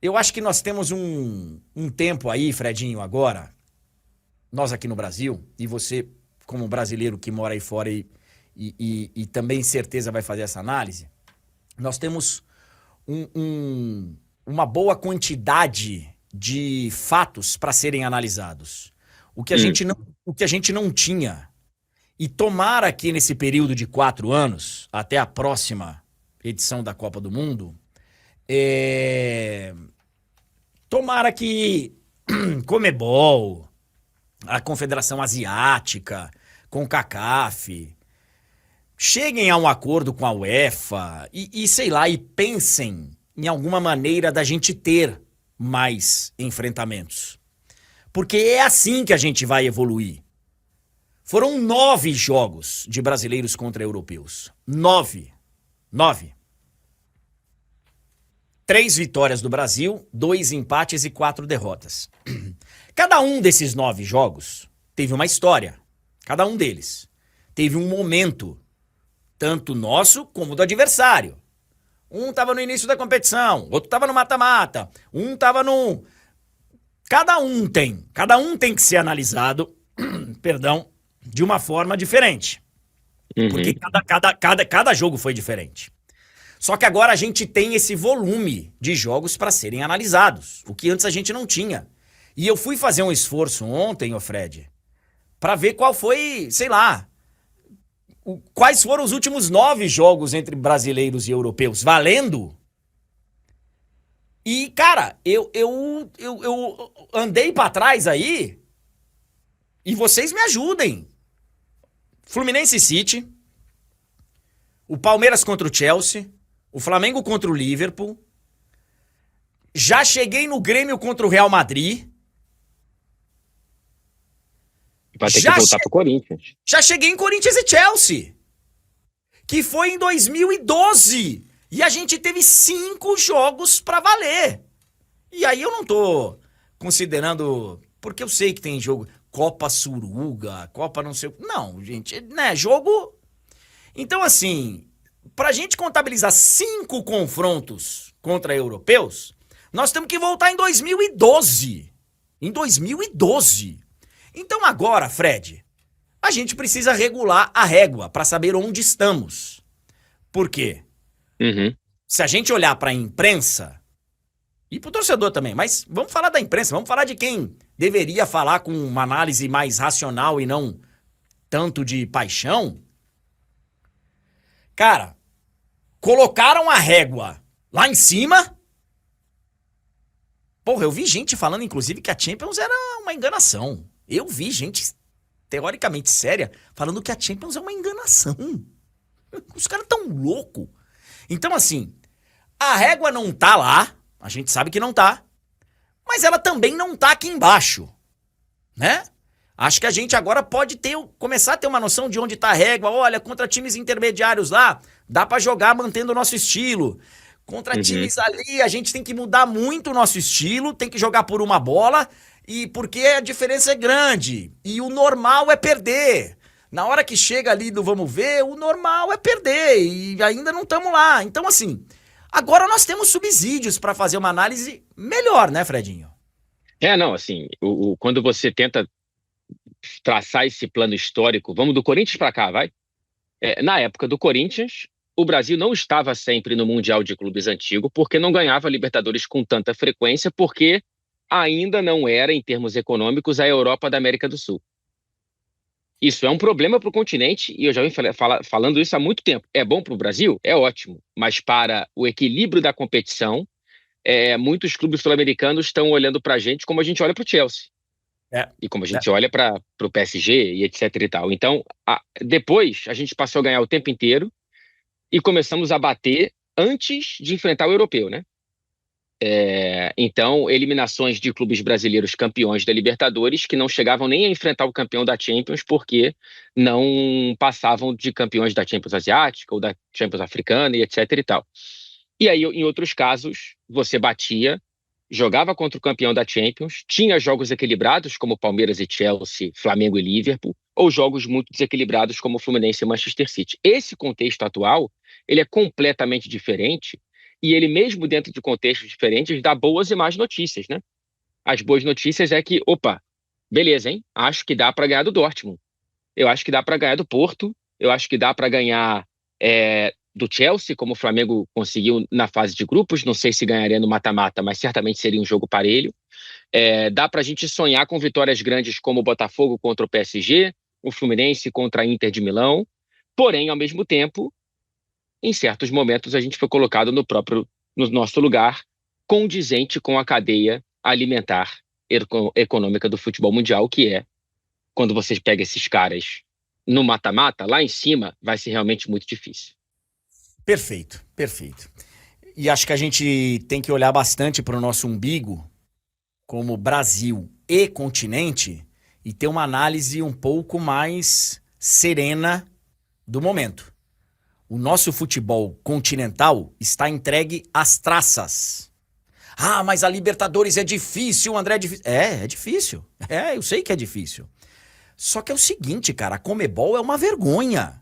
Eu acho que nós temos um tempo aí, Fredinho, agora, nós aqui no Brasil, e você, como brasileiro que mora aí fora e também certeza vai fazer essa análise, nós temos um- um- uma boa quantidade de fatos para serem analisados. O que a Hum, gente não, o que a gente não tinha. E tomara que nesse período de 4 anos, até a próxima edição da Copa do Mundo, é, tomara que Comebol, a Confederação Asiática, CONCACAF, cheguem a um acordo com a UEFA e sei lá, e pensem em alguma maneira da gente ter mais enfrentamentos. Porque é assim que a gente vai evoluir. Foram 9 jogos de brasileiros contra europeus. 9. 9. 3 vitórias do Brasil, 2 empates e 4 derrotas. Cada um desses 9 jogos teve uma história. Cada um deles teve um momento, tanto nosso como do adversário. Um estava no início da competição, outro estava no mata-mata, um estava no. Cada um tem que ser analisado, perdão, de uma forma diferente. Porque uhum. cada jogo foi diferente. Só que agora a gente tem esse volume de jogos para serem analisados, o que antes a gente não tinha. E eu fui fazer um esforço ontem, ô Fred, para ver qual foi, sei lá, quais foram os últimos 9 jogos entre brasileiros e europeus, valendo. E, cara, eu andei para trás aí e vocês me ajudem. Fluminense City, o Palmeiras contra o Chelsea, o Flamengo contra o Liverpool. Já cheguei no Grêmio contra o Real Madrid. Vai ter que Já, voltar pro Corinthians. já cheguei em Corinthians e Chelsea, que foi em 2012. E a gente teve 5 jogos pra valer. E aí eu não tô considerando. Porque eu sei que tem jogo. Copa Suruga, Copa não sei. Não, gente, né? Jogo. Então, assim, pra gente contabilizar 5 confrontos contra europeus, nós temos que voltar em 2012. Em 2012. Então agora, Fred, a gente precisa regular a régua para saber onde estamos. Por quê? Uhum. Se a gente olhar para a imprensa e para o torcedor também, mas vamos falar da imprensa, vamos falar de quem deveria falar com uma análise mais racional e não tanto de paixão. Cara, colocaram a régua lá em cima. Porra, eu vi gente falando, inclusive, que a Champions era uma enganação. Eu vi gente teoricamente séria falando que a Champions é uma enganação. Os caras tão loucos. Então, assim, a régua não tá lá, a gente sabe que não tá, mas ela também não tá aqui embaixo, né? Acho que a gente agora pode começar a ter uma noção de onde tá a régua. Olha, contra times intermediários lá, dá pra jogar mantendo o nosso estilo. Contra Uhum. times ali, a gente tem que mudar muito o nosso estilo, tem que jogar por uma bola, e porque a diferença é grande. E o normal é perder. Na hora que chega ali do vamos ver, o normal é perder. E ainda não estamos lá. Então, assim, agora nós temos subsídios para fazer uma análise melhor, né, Fredinho? Não, assim, quando você tenta traçar esse plano histórico, vamos do Corinthians para cá, vai? Na época do Corinthians, o Brasil não estava sempre no Mundial de Clubes antigo, porque não ganhava Libertadores com tanta frequência, porque ainda não era, em termos econômicos, a Europa da América do Sul. Isso é um problema para o continente, e eu já venho falando isso há muito tempo. É bom para o Brasil? É ótimo. Mas para o equilíbrio da competição, muitos clubes sul-americanos estão olhando para a gente como a gente olha para o Chelsea. É, E como a é. gente olha para o PSG e etc e tal. Então, depois a gente passou a ganhar o tempo inteiro e começamos a bater antes de enfrentar o europeu, né? Então, eliminações de clubes brasileiros campeões da Libertadores que não chegavam nem a enfrentar o campeão da Champions porque não passavam de campeões da Champions Asiática ou da Champions Africana e etc e tal. E aí, em outros casos, você batia, jogava contra o campeão da Champions, tinha jogos equilibrados como Palmeiras e Chelsea, Flamengo e Liverpool, ou jogos muito desequilibrados como Fluminense e Manchester City. Esse contexto atual, ele é completamente diferente E ele mesmo dentro de contextos diferentes dá boas e más notícias, né? As boas notícias é que, opa, beleza, hein? Acho que dá para ganhar do Dortmund. Eu acho que dá para ganhar do Porto. Eu acho que dá para ganhar do Chelsea, como o Flamengo conseguiu na fase de grupos. Não sei se ganharia no mata-mata, mas certamente seria um jogo parelho. Dá para a gente sonhar com vitórias grandes como o Botafogo contra o PSG, o Fluminense contra a Inter de Milão. Porém, ao mesmo tempo, em certos momentos a gente foi colocado no nosso lugar, condizente com a cadeia alimentar econômica do futebol mundial, que é quando você pega esses caras no mata-mata, lá em cima, vai ser realmente muito difícil. Perfeito, perfeito. E acho que a gente tem que olhar bastante para o nosso umbigo, como Brasil e continente, e ter uma análise um pouco mais serena do momento. O nosso futebol continental está entregue às traças. Ah, mas a Libertadores é difícil, André, é difícil. É difícil. Eu sei que é difícil. Só que é o seguinte, cara, a Conmebol é uma vergonha.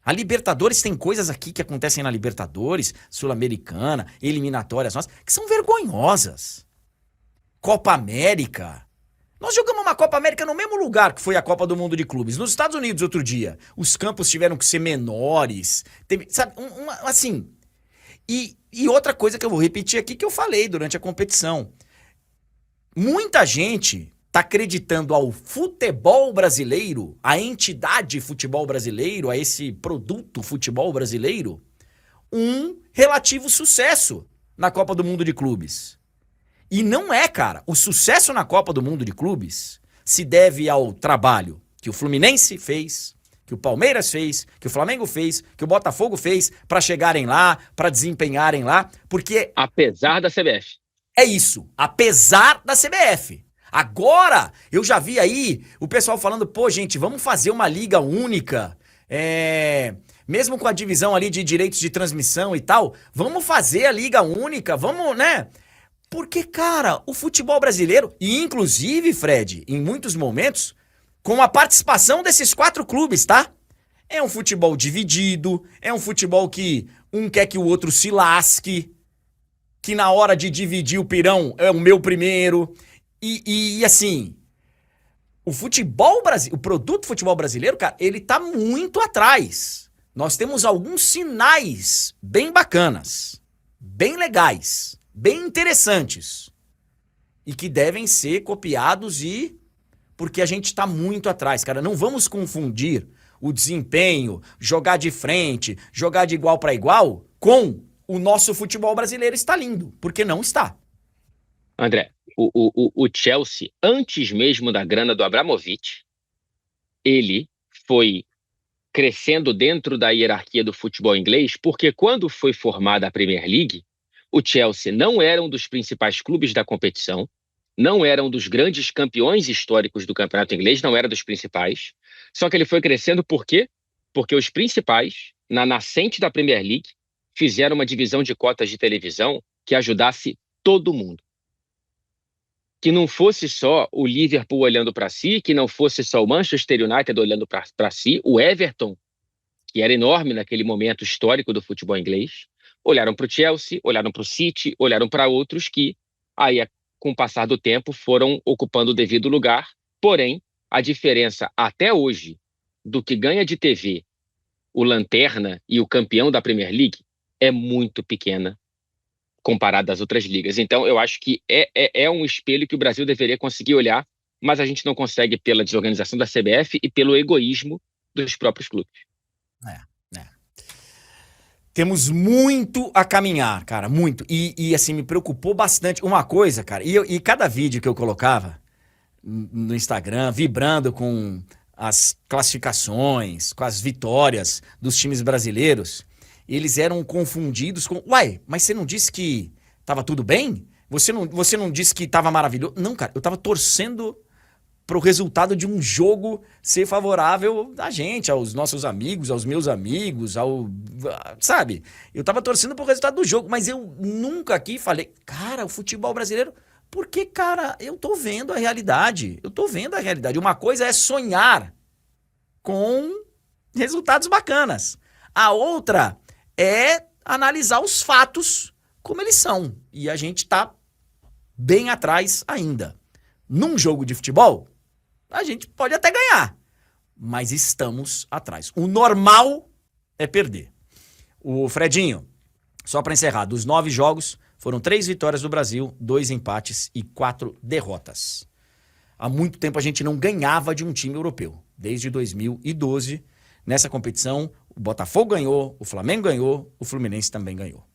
A Libertadores tem coisas aqui que acontecem na Libertadores, Sul-Americana, eliminatórias nossas, que são vergonhosas. Copa América. Nós jogamos uma Copa América no mesmo lugar que foi a Copa do Mundo de Clubes, nos Estados Unidos outro dia. Os campos tiveram que ser menores. Teve, sabe, assim. E outra coisa que eu vou repetir aqui que eu falei durante a competição. Muita gente tá acreditando ao futebol brasileiro, à entidade futebol brasileiro, a esse produto futebol brasileiro, um relativo sucesso na Copa do Mundo de Clubes. E não é, cara. O sucesso na Copa do Mundo de Clubes se deve ao trabalho que o Fluminense fez, que o Palmeiras fez, que o Flamengo fez, que o Botafogo fez para chegarem lá, para desempenharem lá, porque... Apesar da CBF. É isso, apesar da CBF. Agora, eu já vi aí o pessoal falando, pô, gente, vamos fazer uma liga única, mesmo com a divisão ali de direitos de transmissão e tal, vamos fazer a liga única, vamos, né? Porque, cara, o futebol brasileiro, e inclusive, Fred, em muitos momentos, com a participação desses 4 clubes, tá? É um futebol dividido, é um futebol que um quer que o outro se lasque, que na hora de dividir o pirão é o meu primeiro. E assim, o produto futebol brasileiro, cara, ele tá muito atrás. Nós temos alguns sinais bem bacanas, bem legais, bem interessantes e que devem ser copiados porque a gente tá muito atrás, cara. Não vamos confundir o desempenho, jogar de frente, jogar de igual para igual com o nosso futebol brasileiro está lindo, porque não está. André, o Chelsea, antes mesmo da grana do Abramovich, ele foi crescendo dentro da hierarquia do futebol inglês, porque quando foi formada a Premier League, o Chelsea não era um dos principais clubes da competição, não era um dos grandes campeões históricos do campeonato inglês, não era dos principais, só que ele foi crescendo por quê? Porque os principais, na nascente da Premier League, fizeram uma divisão de cotas de televisão que ajudasse todo mundo. Que não fosse só o Liverpool olhando para si, que não fosse só o Manchester United olhando para si, o Everton, que era enorme naquele momento histórico do futebol inglês, olharam para o Chelsea, olharam para o City, olharam para outros que, aí, com o passar do tempo, foram ocupando o devido lugar. Porém, a diferença até hoje do que ganha de TV o Lanterna e o campeão da Premier League é muito pequena comparado às outras ligas. Então, eu acho que é um espelho que o Brasil deveria conseguir olhar, mas a gente não consegue pela desorganização da CBF e pelo egoísmo dos próprios clubes. Temos muito a caminhar, cara, muito. E assim, me preocupou bastante uma coisa, cara, e cada vídeo que eu colocava no Instagram, vibrando com as classificações, com as vitórias dos times brasileiros, eles eram confundidos com... Uai, mas você não disse que tava tudo bem? Você não disse que tava maravilhoso? Não, cara, eu tava torcendo pro resultado de um jogo ser favorável a gente, aos nossos amigos, aos meus amigos, sabe? Eu tava torcendo pro resultado do jogo, mas eu nunca aqui falei, cara, o futebol brasileiro... Porque, cara, eu tô vendo a realidade. Uma coisa é sonhar com resultados bacanas. A outra é analisar os fatos como eles são. E a gente está bem atrás ainda. Num jogo de futebol, a gente pode até ganhar, mas estamos atrás. O normal é perder. O Fredinho, só para encerrar, dos 9 jogos, foram 3 vitórias do Brasil, 2 empates e 4 derrotas. Há muito tempo a gente não ganhava de um time europeu. Desde 2012, nessa competição, o Botafogo ganhou, o Flamengo ganhou, o Fluminense também ganhou.